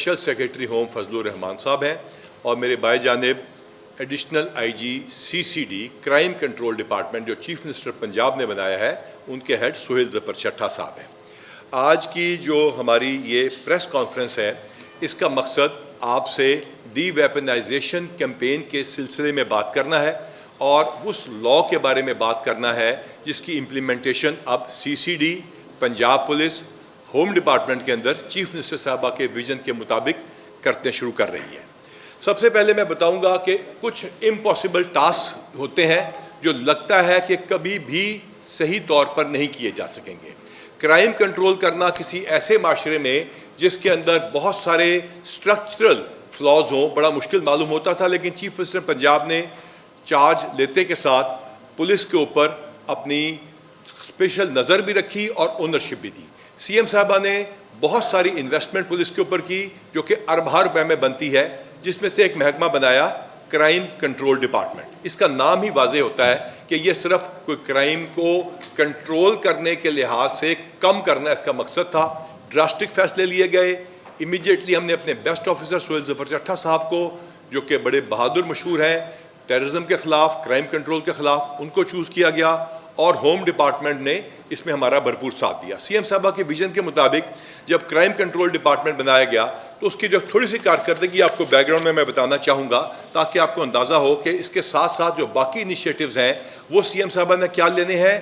Special secretary home فضل الرحمان صاحب ہیں اور میرے بائیں جانب additional I G CCD crime control department جو چیف منسٹر پنجاب نے بنایا ہے ان کے ہیڈ سہیل ظفر چٹھا صاحب ہیں۔ آج کی جو ہماری یہ پریس کانفرنس ہے اس کا مقصد آپ سے ڈی ویپنائزیشن کیمپین کے سلسلے میں بات کرنا ہے اور اس لاء کے بارے میں بات کرنا ہے جس کی امپلیمنٹیشن اب CCD Punjab police home department کے اندر چیف منسٹر صاحبہ کے ویژن کے مطابق کرتے شروع کر رہی ہے۔ سب سے پہلے میں بتاؤں گا کہ کچھ امپاسبل ٹاسک ہوتے ہیں جو لگتا ہے کہ کبھی بھی صحیح طور پر نہیں کیے جا سکیں گے۔ کرائم کنٹرول کرنا کسی ایسے معاشرے میں جس کے اندر بہت سارے اسٹرکچرل فلاز ہوں بڑا مشکل معلوم ہوتا تھا، لیکن چیف منسٹر پنجاب نے چارج لیتے کے ساتھ پولیس کے اوپر اپنی اسپیشل نظر بھی رکھی اور اونرشپ بھی دی۔ CM صاحبہ نے بہت ساری انویسٹمنٹ پولیس کے اوپر کی جو کہ اربوں روپے میں بنتی ہے، جس میں سے ایک محکمہ بنایا کرائم کنٹرول ڈپارٹمنٹ۔ اس کا نام ہی واضح ہوتا ہے کہ یہ صرف کوئی کرائم کو کنٹرول کرنے کے لحاظ سے کم کرنا اس کا مقصد تھا۔ ڈراسٹک فیصلے لیے گئے۔ امیڈیٹلی ہم نے اپنے بیسٹ آفیسر سہیل ظفر چٹھا صاحب کو جو کہ بڑے بہادر مشہور ہیں ٹیررزم کے خلاف، کرائم کنٹرول کے خلاف، ان کو چوز کیا گیا اور ہوم ڈپارٹمنٹ نے اس میں ہمارا بھرپور ساتھ دیا۔ CM صاحبہ کے ویژن کے مطابق جب کرائم کنٹرول ڈپارٹمنٹ بنایا گیا تو اس کی جو تھوڑی سی کارکردگی آپ کو بیک گراؤنڈ میں بتانا چاہوں گا تاکہ آپ کو اندازہ ہو کہ اس کے ساتھ ساتھ جو باقی انیشیٹوز ہیں وہ CM صاحبہ نے کیا لینے ہیں،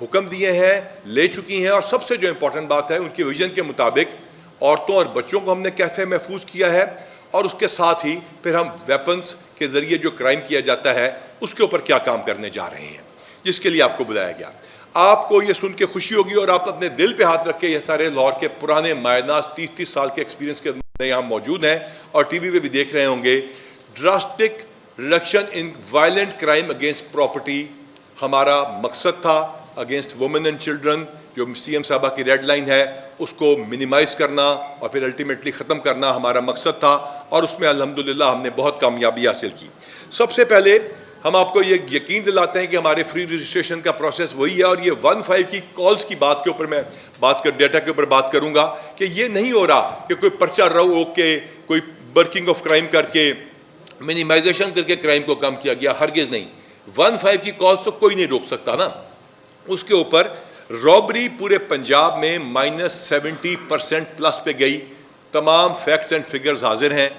حکم دیے ہیں، لے چکی ہیں، اور سب سے جو امپورٹنٹ بات ہے ان کے ویژن کے مطابق عورتوں اور بچوں کو ہم نے کیسے محفوظ کیا ہے، اور اس کے ساتھ ہی پھر ہم ویپنز کے ذریعے جو کرائم کیا جاتا ہے اس کے اوپر کیا کام کرنے جا رہے ہیں، جس کے لیے آپ کو بلایا گیا۔ آپ کو یہ سن کے خوشی ہوگی اور آپ اپنے دل پہ ہاتھ رکھ کے یہ سارے لاہور کے پرانے مائناز 30 سال کے ایکسپیرینس کے یہاں موجود ہیں اور ٹی وی پہ بھی دیکھ رہے ہوں گے۔ Drastic reduction in violent crime against property ہمارا مقصد تھا، اگینسٹ وومن اینڈ چلڈرن جو CM صاحبہ کی ریڈ لائن ہے اس کو منیمائز کرنا اور پھر الٹیمیٹلی ختم کرنا ہمارا مقصد تھا، اور اس میں الحمدللہ ہم نے بہت کامیابی حاصل کی۔ سب سے پہلے ہم آپ کو یہ یقین دلاتے ہیں کہ ہمارے فری رجسٹریشن کا پروسیس وہی ہے، اور یہ 15 کی کالز کی بات کے اوپر میں ڈیٹا کے اوپر بات کروں گا کہ یہ نہیں ہو رہا کہ کوئی پرچہ روک کے کوئی برکنگ آف کرائم کر کے منیمائزیشن کر کے کرائم کو کم کیا گیا، ہرگز نہیں۔ 15 کی کالز تو کوئی نہیں روک سکتا نا۔ اس کے اوپر رابری پورے پنجاب میں -70% پلس پہ گئی۔ تمام فیکٹس اینڈ فگرز حاضر ہیں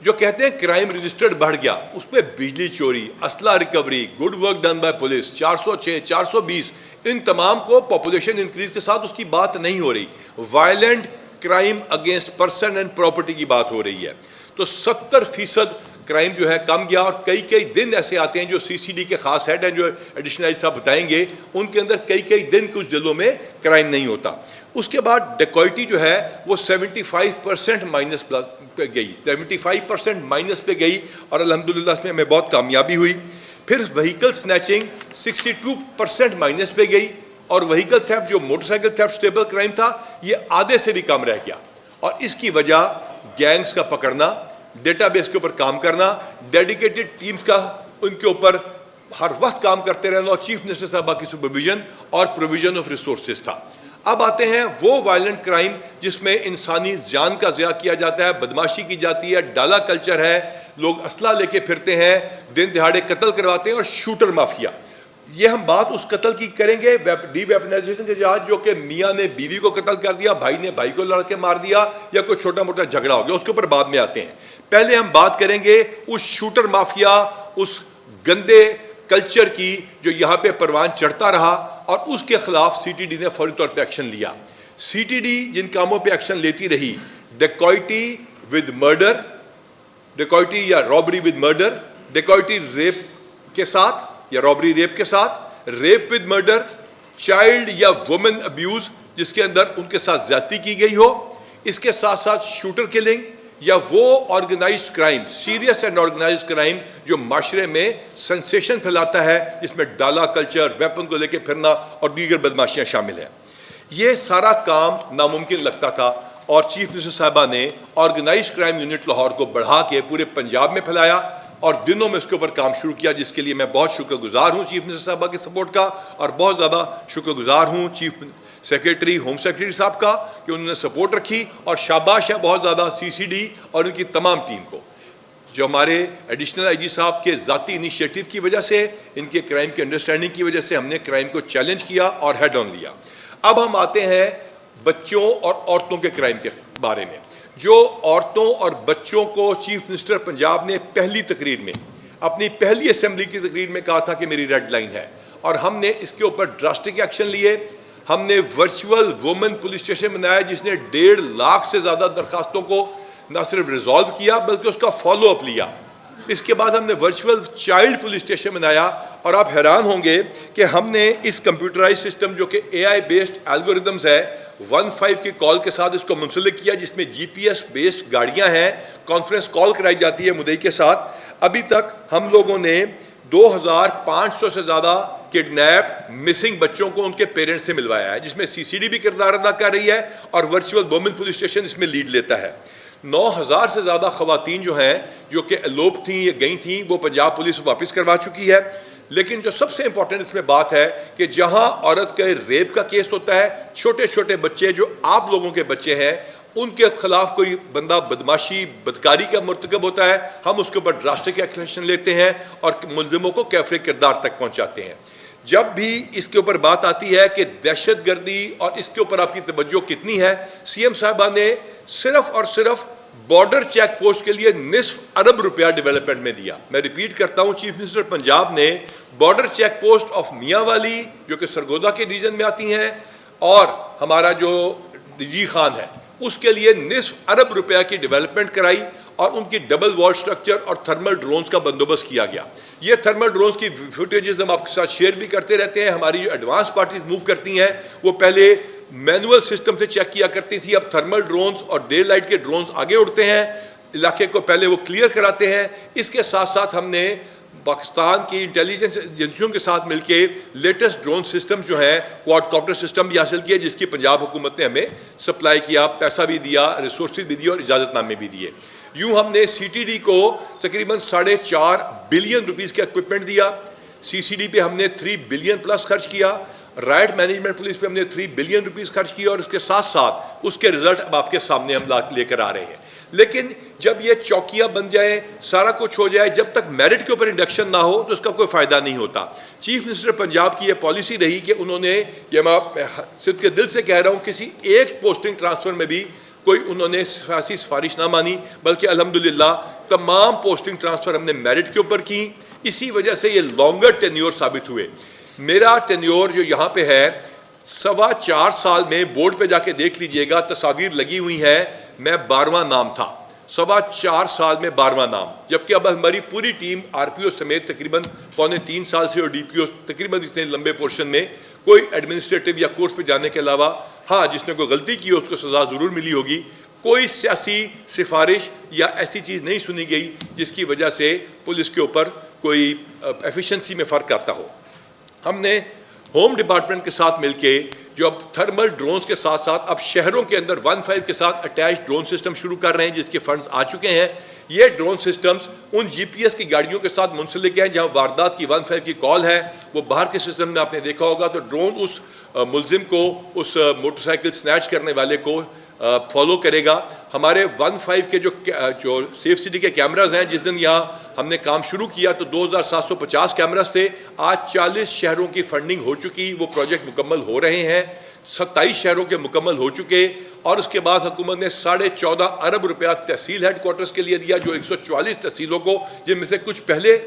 جو کہتے ہیں کرائم رجسٹرڈ بڑھ گیا، اس پہ بجلی چوری، اسلحہ recovery, good work done by police 406 420، ان تمام کو پاپولیشن انکریز کے ساتھ اس کی بات نہیں ہو رہی، violent crime against person and property کی بات ہو رہی ہے۔ تو 70% کرائم جو ہے کم گیا، اور کئی دن ایسے آتے ہیں جو CCD کے خاص ہیڈ ہیں جو ایڈیشنل صاحب بتائیں گے، ان کے اندر کئی دن کچھ ضلعوں میں کرائم نہیں ہوتا۔ اس کے بعد ڈیکوئٹی جو ہے وہ 75% مائنس پہ گئی، 75% مائنس پہ گئی، اور الحمدللہ اس میں ہمیں بہت کامیابی ہوئی۔ پھر وہیکل سنیچنگ 62% مائنس پہ گئی، اور وہیکل تھیفٹ جو motor cycle theft stable crime تھا یہ آدھے سے بھی کم رہ گیا، اور اس کی وجہ گینگز کا پکڑنا، ڈیٹا بیس کے اوپر کام کرنا، ڈیڈیکیٹڈ ٹیمز کا ان کے اوپر ہر وقت کام کرتے رہنا، اور چیف منسٹر صاحبہ کی سپرویژن اور پروویژن آف ریسورسز تھا۔ اب آتے ہیں وہ وائلنٹ کرائم جس میں انسانی جان کا ضیاع کیا جاتا ہے، بدماشی کی جاتی ہے، ڈالا کلچر ہے، لوگ اسلحہ لے کے پھرتے ہیں، دن دہاڑے قتل کرواتے ہیں، اور شوٹر مافیا۔ یہ ہم بات اس قتل کی کریں گے ڈی ویپنائزیشن کے جہاز جو کہ میاں نے بیوی کو قتل کر دیا، بھائی نے بھائی کو لڑ کے مار دیا، یا کوئی چھوٹا موٹا جھگڑا ہو گیا، اس کے اوپر بعد میں آتے ہیں۔ پہلے ہم بات کریں گے اس شوٹر مافیا، اس گندے کلچر کی جو یہاں پہ پروان چڑھتا رہا، اور اس کے خلاف CTD نے فوری طور پہ ایکشن لیا۔ CTD جن کاموں پہ ایکشن لیتی رہی، ڈیکوئٹی ود مرڈر، ڈیکوئٹی یا رابری ود مرڈر، ڈیکوئٹی ریپ کے ساتھ یا رابری ریپ کے ساتھ، ریپ ود مرڈر، چائلڈ یا وومن ابیوز جس کے اندر ان کے ساتھ زیادتی کی گئی ہو، اس کے ساتھ ساتھ شوٹر کلنگ، یا وہ organised crime, serious and organised crime جو معاشرے میں سنسیشن پھیلاتا ہے، جس میں ڈالا کلچر، ویپن کو لے کے پھرنا اور دیگر بدماشیاں شامل ہیں۔ یہ سارا کام ناممکن لگتا تھا، اور چیف منسٹر صاحبہ نے آرگنائزڈ کرائم یونٹ لاہور کو بڑھا کے پورے پنجاب میں پھیلایا، اور دنوں میں اس کے اوپر کام شروع کیا، جس کے لیے میں بہت شکر گزار ہوں چیف منسٹر صاحبہ کی سپورٹ کا، اور بہت زیادہ شکر گزار ہوں چیف سیکریٹری ہوم سیکریٹری صاحب کا کہ انہوں نے سپورٹ رکھی, اور شاباش ہے بہت زیادہ CCD اور ان کی تمام ٹیم کو, جو ہمارے ایڈیشنل IG صاحب کے ذاتی انیشیٹو کی وجہ سے, ان کے کرائم کی انڈرسٹینڈنگ کی وجہ سے ہم نے کرائم کو چیلنج کیا اور ہیڈ آن لیا. اب ہم آتے ہیں بچوں اور عورتوں کے کرائم کے بارے میں. جو عورتوں اور بچوں کو چیف منسٹر پنجاب نے پہلی تقریر میں, اپنی پہلی اسمبلی کی تقریر میں کہا تھا کہ میری ریڈ لائن ہے, اور ہم نے اس کے اوپر ڈراسٹک ایکشن لیے. ہم نے ورچوئل وومن پولیس اسٹیشن بنایا جس نے 1.5 لاکھ سے زیادہ درخواستوں کو نہ صرف ریزالو کیا بلکہ اس کا فالو اپ لیا. اس کے بعد ہم نے ورچوئل چائلڈ پولیس اسٹیشن بنایا, اور آپ حیران ہوں گے کہ ہم نے اس کمپیوٹرائز سسٹم جو کہ AI بیسڈ الگوریدمز ہے 15 کی کال کے ساتھ اس کو منسلک کیا, جس میں GPS بیسڈ گاڑیاں ہیں, کانفرنس کال کرائی جاتی ہے مدعی کے ساتھ. ابھی تک ہم لوگوں نے 2500 سے زیادہ کڈنیپ مسنگ بچوں کو ان کے پیرنٹس سے ملوایا ہے, جس میں CCD بھی کردار ادا کر رہی ہے اور ورچوئل وومن پولیس اسٹیشن اس میں لیڈ لیتا ہے. 9000 سے زیادہ خواتین جو ہیں جو کہ الوپ تھیں یا گئی تھیں وہ پنجاب پولیس واپس کروا چکی ہے. لیکن جو سب سے امپورٹنٹ اس میں بات ہے کہ جہاں عورت کا ریپ کا کیس ہوتا ہے, چھوٹے چھوٹے بچے جو آپ لوگوں کے بچے ہیں ان کے خلاف کوئی بندہ بدماشی بدکاری کا مرتکب ہوتا ہے, ہم اس کے اوپر ڈراسٹک ایکشن لیتے ہیں اور ملزموں کو کیفر کردار تک پہنچاتے ہیں. جب بھی اس کے اوپر بات آتی ہے کہ دہشت گردی اور اس کے اوپر آپ کی توجہ کتنی ہے, CM صاحبہ نے صرف اور صرف بارڈر چیک پوسٹ کے لیے $2.5 ارب ڈیولپمنٹ میں دیا. میں ریپیٹ کرتا ہوں, چیف منسٹر پنجاب نے بارڈر چیک پوسٹ آف میاں والی جو کہ سرگودا کے ریجن میں آتی ہیں اور ہمارا جو DG خان ہے اس کے لیے $2.5 ارب کی ڈیولپمنٹ کرائی, اور ان کی ڈبل وال سٹرکچر اور تھرمل ڈرونز کا بندوبست کیا گیا. یہ تھرمل ڈرونز کی فوٹیجز ہم آپ کے ساتھ شیئر بھی کرتے رہتے ہیں. ہماری جو ایڈوانس پارٹیز موو کرتی ہیں وہ پہلے مینول سسٹم سے چیک کیا کرتی تھی, اب تھرمل ڈرونز اور ڈے لائٹ کے ڈرونز آگے اڑتے ہیں, علاقے کو پہلے وہ کلیئر کراتے ہیں. اس کے ساتھ ساتھ ہم نے پاکستان کی انٹیلیجنس ایجنسیوں کے ساتھ مل کے لیٹسٹ ڈرون سسٹم جو ہیں کوارڈ کاپٹر سسٹم بھی حاصل کیا, جس کی پنجاب حکومت نے ہمیں سپلائی کیا, پیسہ بھی دیا, ریسورسز بھی دیے اور اجازت نامے بھی دیے. یوں ہم نے CTD کو تقریباً $4.5 بلین کا اکوپمنٹ دیا. CCD پہ ہم نے $3 بلین پلس خرچ کیا. رائٹ مینجمنٹ پولیس پہ ہم نے $3 بلین خرچ کیا, اور اس کے ساتھ ساتھ اس کے رزلٹ اب آپ کے سامنے ہم لے کر آ رہے ہیں. لیکن جب یہ چوکیاں بن جائیں, سارا کچھ ہو جائے, جب تک میرٹ کے اوپر انڈکشن نہ ہو تو اس کا کوئی فائدہ نہیں ہوتا. چیف منسٹر پنجاب کی یہ پالیسی رہی کہ انہوں نے, یہ میں صدق کے دل سے کہہ رہا ہوں, کسی ایک پوسٹنگ ٹرانسفر میں بھی کوئی انہوں نے سیاسی سفارش نہ مانی, بلکہ الحمدللہ تمام پوسٹنگ ٹرانسفر ہم نے میرٹ کے اوپر کی. اسی وجہ سے یہ لانگر ٹینیور ثابت ہوئے. میرا ٹینیور جو یہاں پہ ہے 4.25 سال میں, بورڈ پہ جا کے دیکھ لیجئے گا, تصاویر لگی ہوئی ہیں, میں 12واں نام تھا. 4.25 سال میں 12واں نام, جبکہ اب ہماری پوری ٹیم RPO سمیت تقریباً 2.25 سال سے, اور DPO تقریباً اتنے لمبے پورشن میں کوئی ایڈمنسٹریٹو یا کورس پہ جانے کے علاوہ, ہاں جس نے کوئی غلطی کی اس کو سزا ضرور ملی ہوگی, کوئی سیاسی سفارش یا ایسی چیز نہیں سنی گئی جس کی وجہ سے پولیس کے اوپر کوئی ایفیشنسی میں فرق آتا ہو. ہم نے ہوم ڈپارٹمنٹ کے ساتھ مل کے جو اب تھرمل ڈرونز کے ساتھ ساتھ اب شہروں کے اندر 15 کے ساتھ اٹیچ ڈرون سسٹم شروع کر رہے ہیں, جس کے فنڈز آ چکے ہیں. یہ ڈرون سسٹمز ان GPS کی گاڑیوں کے ساتھ منسلک ہیں, جہاں واردات کی 15 کی کال ہے وہ باہر کے سسٹم میں آپ نے دیکھا ہوگا, تو ڈرون اس ملزم کو, اس موٹر سائیکل سنیچ کرنے والے کو فالو کرے گا. ہمارے 15 کے جو سیف سٹی کے کیمراز ہیں, جس دن یہاں ہم نے کام شروع کیا تو 2750 کیمراز تھے, آج 40 شہروں کی فنڈنگ ہو چکی, وہ پروجیکٹ مکمل ہو رہے ہیں, 27 شہروں کے مکمل ہو چکے. اور اس کے بعد حکومت نے $14.5 ارب تحصیل ہیڈ کوارٹرز کے لیے دیا, جو 144 تحصیلوں کو, جن میں سے کچھ پہلے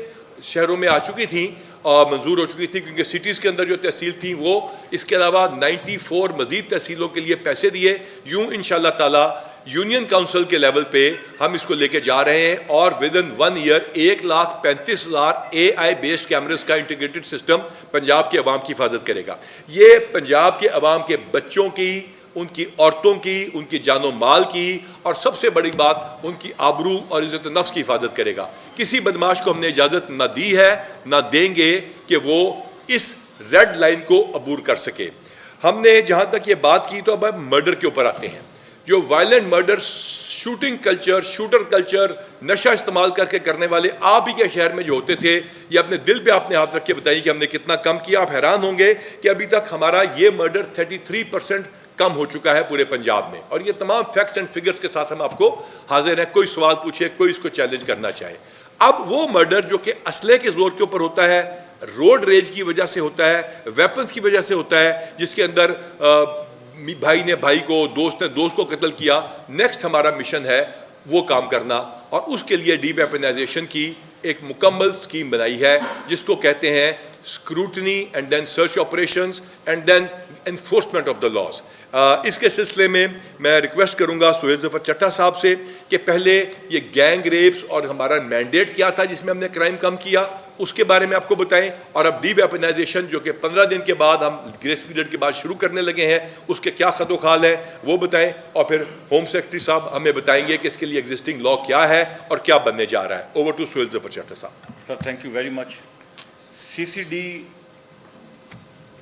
شہروں میں آ چکی تھیں اور منظور ہو چکی تھی کیونکہ سٹیز کے اندر جو تحصیل تھیں وہ, اس کے علاوہ 94 مزید تحصیلوں کے لیے پیسے دیے. یوں انشاءاللہ تعالی یونین کاؤنسل کے لیول پہ ہم اس کو لے کے جا رہے ہیں, اور ودن 1 ایئر 1,35,000 AI بیسڈ کیمراز کا انٹیگریٹڈ سسٹم پنجاب کے عوام کی حفاظت کرے گا. یہ پنجاب کے عوام کے بچوں کی, ان کی عورتوں کی, ان کی جان و مال کی, اور سب سے بڑی بات ان کی آبرو اور عزت نفس کی حفاظت کرے گا. کسی بدماش کو ہم نے اجازت نہ دی ہے, نہ دیں گے کہ وہ اس ریڈ لائن کو عبور کر سکے. ہم نے جہاں تک یہ بات کی تو اب ہم مرڈر کے اوپر آتے ہیں. جو violent murder, shooting culture, shooter culture, نشہ استعمال کر کے کرنے والے آپ ہی کے شہر میں جو ہوتے تھے، یہ اپنے دل پہ آپ نے ہاتھ رکھ کے بتائیے کہ ہم نے کتنا کم کیا. آپ حیران ہوں گے کہ ابھی تک ہمارا یہ مرڈر 33% کم ہو چکا ہے پورے پنجاب میں. اور یہ تمام فیکٹس اینڈ فگرز کے ساتھ ہم آپ کو حاضر ہیں. کوئی سوال پوچھے، کوئی اس کو چیلنج کرنا چاہے. اب وہ مرڈر جو کہ اسلحے کے زور کے اوپر ہوتا ہے، روڈ ریج کی وجہ سے ہوتا ہے، ویپنز کی وجہ سے ہوتا ہے، جس کے اندر بھائی نے بھائی کو، دوست نے دوست کو قتل کیا. نیکسٹ ہمارا مشن ہے وہ کام کرنا، اور اس کے لیے ڈی ویپنائزیشن کی ایک مکمل سکیم بنائی ہے جس کو کہتے ہیں scrutiny and then search operations and then enforcement of the laws. اس کے سلسلے میں میں ریکویسٹ کروں گا سہیل ظفر چٹھا صاحب سے کہ پہلے یہ گینگ ریپس اور ہمارا مینڈیٹ کیا تھا جس میں ہم نے کرائم کم کیا، اس کے بارے میں آپ کو بتائیں. اور اب ڈی ویپنائزیشن جو کہ 15 دن کے بعد ہم گریس پیریڈ کے بعد شروع کرنے لگے ہیں، اس کے کیا خط و خال ہیں وہ بتائیں. اور پھر ہوم سیکرٹری صاحب ہمیں بتائیں گے کہ اس کے لیے ایگزسٹنگ لا کیا ہے اور کیا بننے جا رہا ہے. Over to Sohail Zafar Chattha sahib. Sir thank you very much. CCD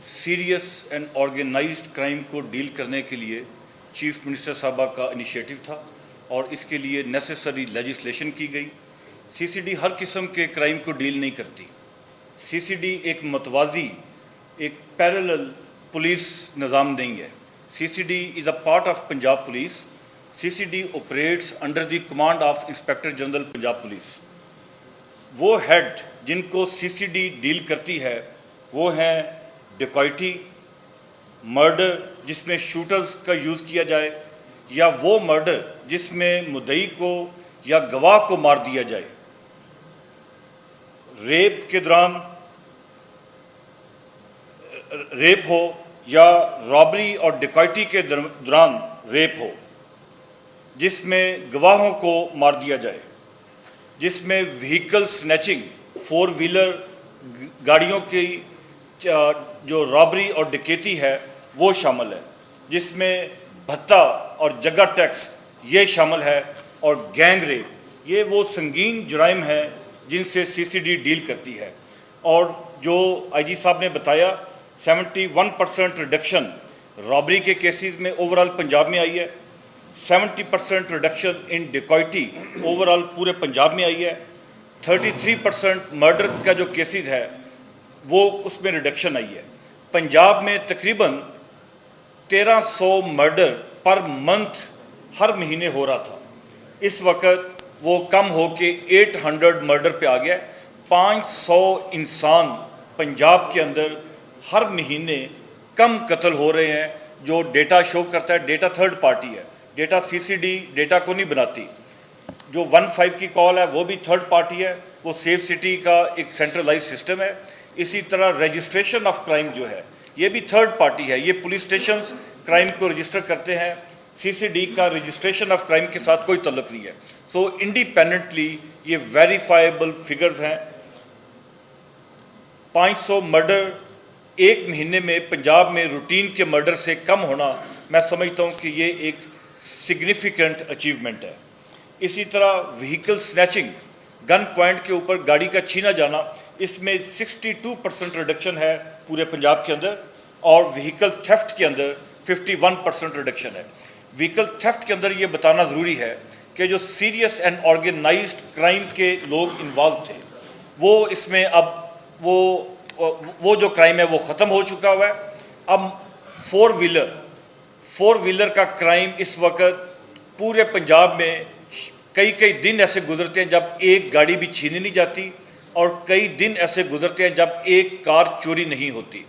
serious and organised crime کو ڈیل کرنے کے لیے چیف منسٹر صاحبہ کا انیشیٹو تھا اور اس کے لیے نیسیسری لیجسلیشن کی گئی. CCD ہر قسم کے کرائم کو ڈیل نہیں کرتی. CCD ایک متوازی، ایک پیرلل پولیس نظام نہیں ہے. CCD is a part of Punjab police. CCD operates under the command of inspector general Punjab police. وہ ہیڈ جن کو CCD ڈیل کرتی ہے وہ ہیں ڈکیتی، مرڈر جس میں شوٹرز کا یوز کیا جائے، یا وہ مرڈر جس میں مدعی کو یا گواہ کو مار دیا جائے، ریپ کے دوران ریپ ہو یا رابری اور ڈکیتی کے دوران ریپ ہو، جس میں گواہوں کو مار دیا جائے، جس میں وہیکل سنیچنگ، 4 ویلر گاڑیوں کی جو رابری اور ڈکیتی ہے وہ شامل ہے، جس میں بھتہ اور جگہ ٹیکس یہ شامل ہے، اور گینگ ریپ. یہ وہ سنگین جرائم ہیں جن سے CCD ڈیل کرتی ہے. اور جو IG صاحب نے بتایا 71% ریڈکشن رابری کے کیسز میں اوورال پنجاب میں آئی ہے، 70% ریڈکشن ان ڈکیتی اوورال پورے پنجاب میں آئی ہے، 33% مرڈر کا جو کیسز ہے وہ اس میں ریڈکشن آئی ہے. پنجاب میں تقریباً 1300 مرڈر پر منتھ ہر مہینے ہو رہا تھا. اس وقت وہ کم ہو کے 800 مرڈر پہ آ گیا. 500 انسان پنجاب کے اندر ہر مہینے کم قتل ہو رہے ہیں. جو ڈیٹا شو کرتا ہے، ڈیٹا تھرڈ پارٹی ہے، ڈیٹا CCD ڈیٹا کو نہیں بناتی. جو 15 کی کال ہے وہ بھی تھرڈ پارٹی ہے، وہ سیف سٹی کا ایک سینٹرلائز سسٹم ہے. اسی طرح رجسٹریشن آف کرائم جو ہے یہ بھی تھرڈ پارٹی ہے. یہ پولیس اسٹیشنز کرائم کو رجسٹر کرتے ہیں. CCD کا رجسٹریشن آف کرائم کے ساتھ کوئی تعلق نہیں ہے. سو انڈیپینڈنٹلی یہ ویریفائبل فگرز ہیں. 500 مرڈر ایک مہینے میں پنجاب میں روٹین کے مرڈر سے کم ہونا، میں سمجھتا ہوں کہ یہ ایک سگنیفیکنٹ اچیومنٹ ہے. اسی طرح وہیکل سنیچنگ، گن پوائنٹ کے اوپر گاڑی کا چھینا جانا، اس میں 62% ریڈکشن ہے پورے پنجاب کے اندر. اور وہیکل تھیفٹ کے اندر 51% ریڈکشن ہے. وہیکل تھیفٹ کے اندر یہ بتانا ضروری ہے کہ جو سیریس اینڈ آرگنائزڈ کرائم کے لوگ انوالو تھے وہ اس میں اب وہ جو کرائم ہے وہ ختم ہو چکا ہوا ہے. اب 4 ویلر کا کرائم اس وقت پورے پنجاب میں کئی دن ایسے گزرتے ہیں جب ایک گاڑی بھی چھینی نہیں جاتی، اور کئی دن ایسے گزرتے ہیں جب ایک کار چوری نہیں ہوتی.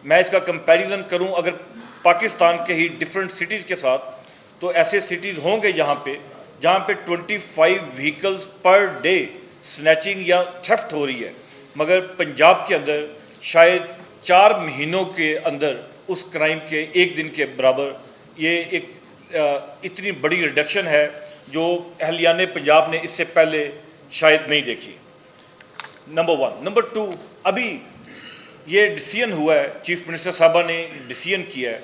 میں اس کا کمپیریزن کروں اگر پاکستان کے ہی ڈیفرنٹ سٹیز کے ساتھ، تو ایسے سٹیز ہوں گے جہاں پہ 25 وہیکلز پر ڈے سنیچنگ یا تھیفٹ ہو رہی ہے، مگر پنجاب کے اندر شاید 4 مہینوں کے اندر اس کرائم کے ایک دن کے برابر. یہ ایک اتنی بڑی ریڈکشن ہے جو اہلیان پنجاب نے اس سے پہلے شاید نہیں دیکھی. نمبر 1. نمبر 2، ابھی یہ ڈیسیژن ہوا ہے، چیف منسٹر صاحبہ نے ڈیسیژن کیا ہے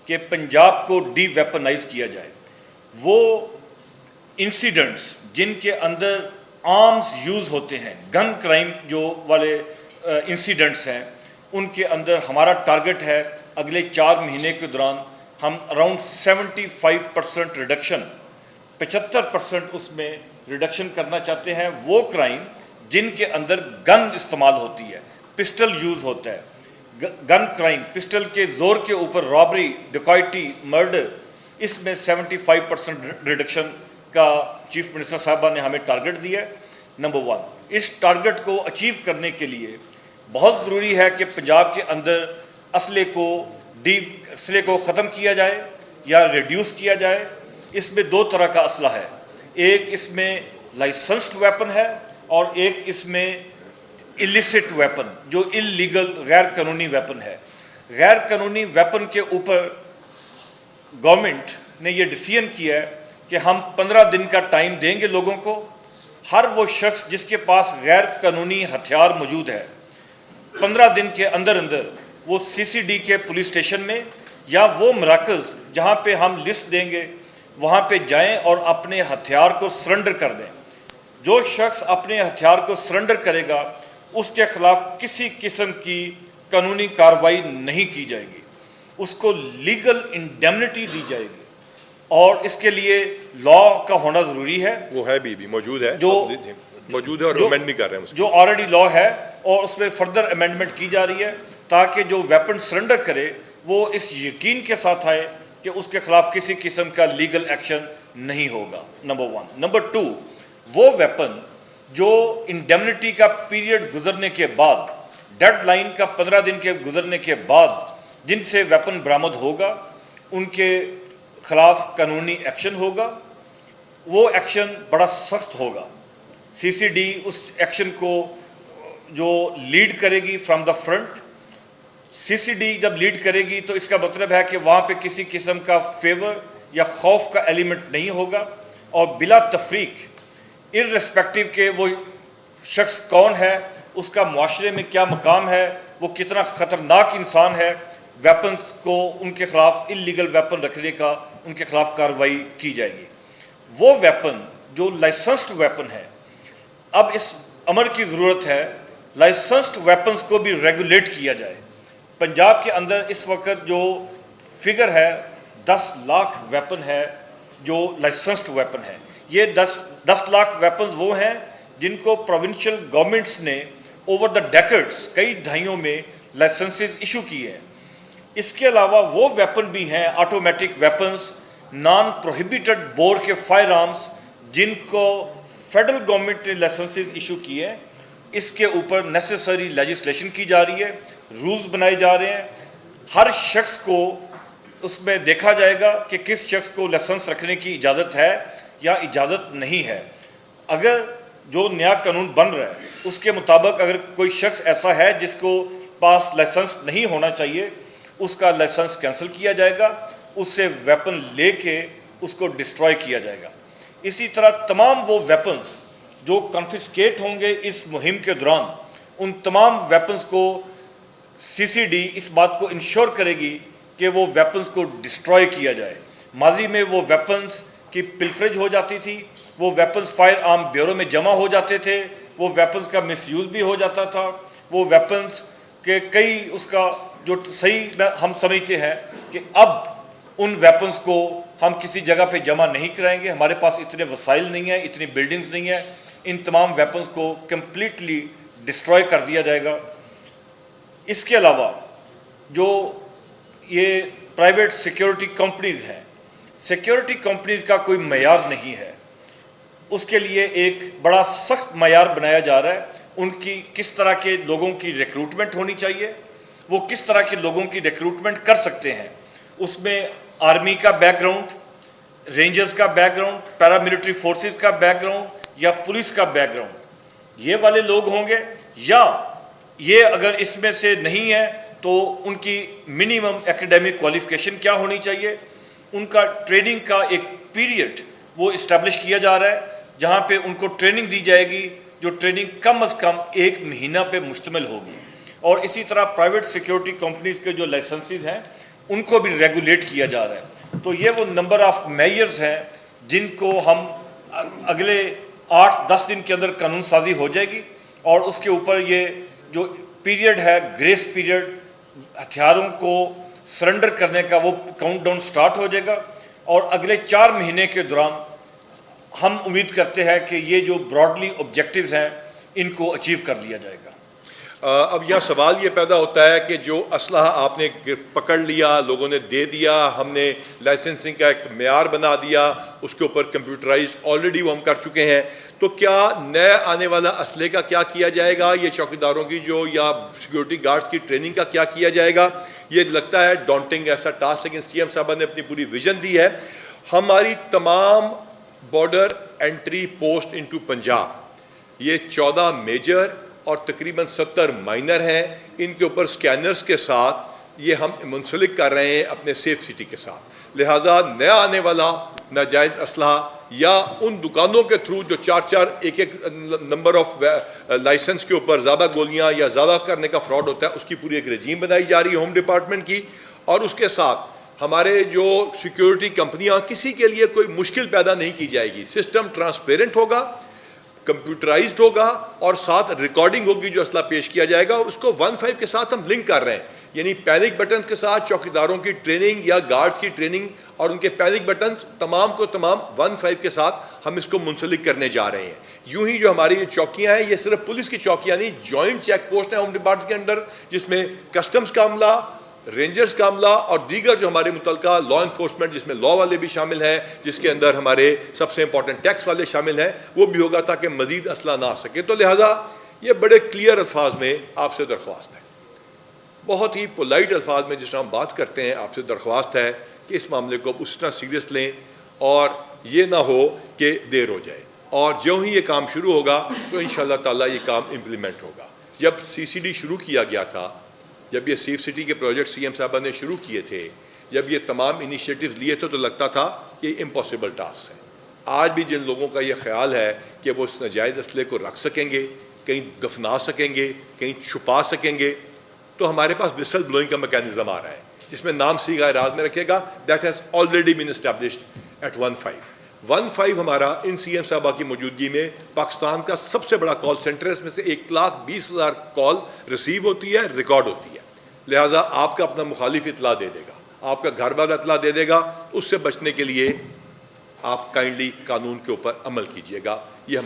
کہ پنجاب کو ڈی ویپنائز کیا جائے. وہ انسیڈنٹس جن کے اندر آرمز یوز ہوتے ہیں، گن کرائم جو والے انسیڈنٹس ہیں، ان کے اندر ہمارا ٹارگٹ ہے اگلے 4 مہینے کے دوران ہم اراؤنڈ 75% ریڈکشن 75% اس میں ریڈکشن کرنا چاہتے ہیں. وہ کرائم جن کے اندر گن استعمال ہوتی ہے, پسٹل یوز ہوتا ہے, گن کرائم, پسٹل کے زور کے اوپر رابری, ڈکیتی, مرڈر, اس میں 75% ریڈکشن کا چیف منسٹر صاحبہ نے ہمیں ٹارگٹ دیا ہے. نمبر 1, اس ٹارگٹ کو اچیو کرنے کے لیے بہت ضروری ہے کہ پنجاب کے اندر اسلحے کو ختم کیا جائے یا ریڈیوس کیا جائے. اس میں 2 طرح کا اسلحہ ہے, ایک اس میں لائسنسڈ ویپن ہے اور ایک اس میں illicit ویپن جو انلیگل غیر قانونی ویپن ہے. غیر قانونی ویپن کے اوپر گورنمنٹ نے یہ ڈیسیژن کیا ہے کہ ہم 15 دن کا ٹائم دیں گے لوگوں کو. ہر وہ شخص جس کے پاس غیر قانونی ہتھیار موجود ہے 15 دن کے اندر وہ CCD کے پولیس اسٹیشن میں یا وہ مراکز جہاں پہ ہم لسٹ دیں گے وہاں پہ جائیں اور اپنے ہتھیار کو سرنڈر کر دیں. جو شخص اپنے ہتھیار کو سرنڈر کرے گا اس کے خلاف کسی قسم کی قانونی کارروائی نہیں کی جائے گی, اس کو لیگل انڈیمنٹی دی جائے گی. اور اس کے لیے لا کا ہونا ضروری ہے. وہ ہے بھی موجود ہے, جو موجود ہے اور امینڈ بھی کر رہے ہیں, جو آلریڈی لا ہے اور اس میں فردر امینڈمنٹ کی جا رہی ہے تاکہ جو ویپن سرنڈر کرے وہ اس یقین کے ساتھ آئے کہ اس کے خلاف کسی قسم کا لیگل ایکشن نہیں ہوگا. نمبر 1. نمبر 2, وہ ویپن جو انڈیمنٹی کا پیریڈ گزرنے کے بعد, ڈیڈ لائن کا 15 دن کے گزرنے کے بعد جن سے ویپن برآمد ہوگا ان کے خلاف قانونی ایکشن ہوگا. وہ ایکشن بڑا سخت ہوگا. CCD اس ایکشن کو جو لیڈ کرے گی فرام دا فرنٹ. CCD جب لیڈ کرے گی تو اس کا مطلب ہے کہ وہاں پہ کسی قسم کا فیور یا خوف کا ایلیمنٹ نہیں ہوگا اور بلا تفریق ارریسپیکٹو کہ وہ شخص کون ہے, اس کا معاشرے میں کیا مقام ہے, وہ کتنا خطرناک انسان ہے, ویپنز کو ان کے خلاف انلیگل ویپن رکھنے کا ان کے خلاف کارروائی کی جائے گی. وہ ویپن جو لائسنسڈ ویپن ہے, اب اس امر کی ضرورت ہے لائسنسڈ ویپنز کو بھی ریگولیٹ کیا جائے. پنجاب کے اندر اس وقت جو فگر ہے 10 لاکھ ویپن ہے جو لائسنسڈ ویپن ہے. یہ 10 لاکھ ویپنز وہ ہیں جن کو پروونشل گورنمنٹس نے اوور دا ڈیکڈز کئی دہائیوں میں لائسنسز ایشو کیے ہیں. اس کے علاوہ وہ ویپن بھی ہیں automatic weapons, non prohibited bore کے فائر آرمز جن کو فیڈرل گورنمنٹ نے لائسنسز ایشو کیے ہیں. اس کے اوپر نیسیسری لیجسلیشن کی جا رہی ہے, رولز بنائے جا رہے ہیں. ہر شخص کو اس میں دیکھا جائے گا کہ کس شخص کو لائسنس رکھنے کی اجازت ہے یا اجازت نہیں ہے. اگر جو نیا قانون بن رہا ہے اس کے مطابق اگر کوئی شخص ایسا ہے جس کو پاس لائسنس نہیں ہونا چاہیے اس کا لائسنس کینسل کیا جائے گا, اس سے ویپن لے کے اس کو ڈسٹروائے کیا جائے گا. اسی طرح تمام وہ ویپنز جو کنفسکیٹ ہوں گے اس مہم کے دوران ان تمام ویپنز کو CCD اس بات کو انشور کرے گی کہ وہ ویپنز کو ڈسٹروائے کیا جائے. ماضی میں وہ ویپنز کی پلفریج ہو جاتی تھی, وہ ویپنز فائر آرم بیورو میں جمع ہو جاتے تھے, وہ ویپنز کا مس یوز بھی ہو جاتا تھا. وہ ویپنز کے کئی اس کا جو صحیح ہم سمجھتے ہیں کہ اب ان ویپنز کو ہم کسی جگہ پہ جمع نہیں کرائیں گے, ہمارے پاس اتنے وسائل نہیں ہیں, اتنی بلڈنگز نہیں ہیں. ان تمام ویپنز کو کمپلیٹلی ڈسٹروائے کر دیا جائے گا. اس کے علاوہ جو یہ پرائیویٹ سیکیورٹی کمپنیز ہیں, سیکیورٹی کمپنیز کا کوئی معیار نہیں ہے. اس کے لیے ایک بڑا سخت معیار بنایا جا رہا ہے. ان کی کس طرح کے لوگوں کی ریکروٹمنٹ ہونی چاہیے, وہ کس طرح کے لوگوں کی ریکروٹمنٹ کر سکتے ہیں. اس میں آرمی کا بیک گراؤنڈ, رینجرز کا بیک گراؤنڈ, پیراملٹری فورسز کا بیک گراؤنڈ یا پولیس کا بیک گراؤنڈ, یہ والے لوگ ہوں گے. یا یہ اگر اس میں سے نہیں ہے تو ان کی منیمم ایکیڈیمک کوالیفیکیشن کیا ہونی چاہیے. ان کا ٹریننگ کا ایک پیریڈ وہ اسٹیبلش کیا جا رہا ہے جہاں پہ ان کو ٹریننگ دی جائے گی جو ٹریننگ کم از کم 1 مہینہ پہ مشتمل ہوگی. اور اسی طرح پرائیویٹ سیکیورٹی کمپنیز کے جو لائسنسز ہیں ان کو بھی ریگولیٹ کیا جا رہا ہے. تو یہ وہ نمبر آف میئرز ہیں جن کو ہم اگلے 8-10 دن کے اندر قانون سازی ہو جائے گی اور اس کے اوپر یہ جو پیریڈ ہے گریس پیریڈ ہتھیاروں کو سرنڈر کرنے کا وہ کاؤنٹ ڈاؤن سٹارٹ ہو جائے گا، اور اگلے 4 مہینے کے دوران ہم امید کرتے ہیں کہ یہ جو براڈلی آبجیکٹیوز ہیں ان کو اچیو کر لیا جائے گا۔ اب یہ سوال یہ پیدا ہوتا ہے کہ جو اسلحہ آپ نے پکڑ لیا، لوگوں نے دے دیا، ہم نے لائسنسنگ کا ایک معیار بنا دیا، اس کے اوپر کمپیوٹرائزڈ آلریڈی وہ ہم کر چکے ہیں، تو کیا نئے آنے والا اسلحے کا کیا کیا جائے گا؟ یہ چوکیداروں کی جو یا سیکورٹی گارڈز کی ٹریننگ کا کیا کیا جائے گا؟ یہ لگتا ہے ڈانٹنگ ایسا ٹاسک، لیکن سی ایم صاحبہ نے اپنی پوری ویژن دی ہے۔ ہماری تمام border entry post into Punjab, یہ 14 میجر اور تقریباً 70 مائنر ہیں، ان کے اوپر سکینرز کے ساتھ یہ ہم منسلک کر رہے ہیں اپنے سیف سٹی کے ساتھ۔ لہٰذا نیا آنے والا ناجائز اسلحہ یا ان دکانوں کے تھرو جو 4 ایک نمبر آف لائسنس کے اوپر زیادہ گولیاں یا زیادہ کرنے کا فراڈ ہوتا ہے، اس کی پوری ایک رجیم بنائی جا رہی ہے ہوم ڈپارٹمنٹ کی، اور اس کے ساتھ ہمارے جو سیکیورٹی کمپنیاں، کسی کے لیے کوئی مشکل پیدا نہیں کی جائے گی، سسٹم ٹرانسپیرنٹ ہوگا، کمپیوٹرائزڈ ہوگا، اور ساتھ ریکارڈنگ ہوگی جو اسلحہ پیش کیا جائے گا، اس کو 1.5 کے ساتھ ہم لنک کر رہے ہیں، یعنی پینک بٹن کے ساتھ چوکیداروں کی ٹریننگ یا گارڈز کی ٹریننگ اور ان کے پینک بٹن تمام کو تمام 1.5 کے ساتھ ہم اس کو منسلک کرنے جا رہے ہیں۔ یوں ہی جو ہماری چوکیاں ہیں، یہ صرف پولیس کی چوکیاں نہیں، جوائنٹ چیک پوسٹ ہیں ہوم ڈپارٹمنٹ کے اندر، جس میں کسٹمز کا عملہ، رینجرز کا عملہ اور دیگر جو ہمارے متعلقہ لا انفورسمنٹ، جس میں لا والے بھی شامل ہیں، جس کے اندر ہمارے سب سے امپورٹنٹ ٹیکس والے شامل ہیں، وہ بھی ہوگا تاکہ مزید اسلحہ نہ آ سکے۔ تو لہٰذا یہ بڑے کلیئر الفاظ میں آپ سے درخواست ہے، بہت ہی پولائٹ الفاظ میں جس طرح ہم بات کرتے ہیں، آپ سے درخواست ہے کہ اس معاملے کو اس طرح سیریس لیں اور یہ نہ ہو کہ دیر ہو جائے، اور جو ہی یہ کام شروع ہوگا تو انشاءاللہ تعالیٰ یہ کام امپلیمنٹ ہوگا۔ جب CCD شروع کیا گیا تھا، جب یہ سیف سٹی کے پروجیکٹ سی ایم صاحبہ نے شروع کیے تھے، جب یہ تمام انیشیٹیوز لیے تھے، تو لگتا تھا کہ یہ امپاسبل ٹاسک ہے۔ آج بھی جن لوگوں کا یہ خیال ہے کہ وہ اس ناجائز اسلحے کو رکھ سکیں گے، کہیں دفنا سکیں گے، کہیں چھپا سکیں گے، تو ہمارے پاس وسل بلوئنگ کا میکینزم آ رہا ہے، جس میں نام صیغہ راز میں رکھے گا، that has already been established at 1.5 ہمارا ان سی ایم صاحبہ کی موجودگی میں پاکستان کا سب سے بڑا کال سینٹر ہے، اس میں سے 1,20,000 کال ریسیو ہوتی ہے، ریکارڈ ہوتی ہے۔ لہٰذا آپ کا اپنا مخالف اطلاع دے دے گا، آپ کا گھر والا اطلاع دے دے گا، اس سے بچنے کے لیے آپ کائنڈلی قانون کے اوپر عمل کیجیے گا۔ یہ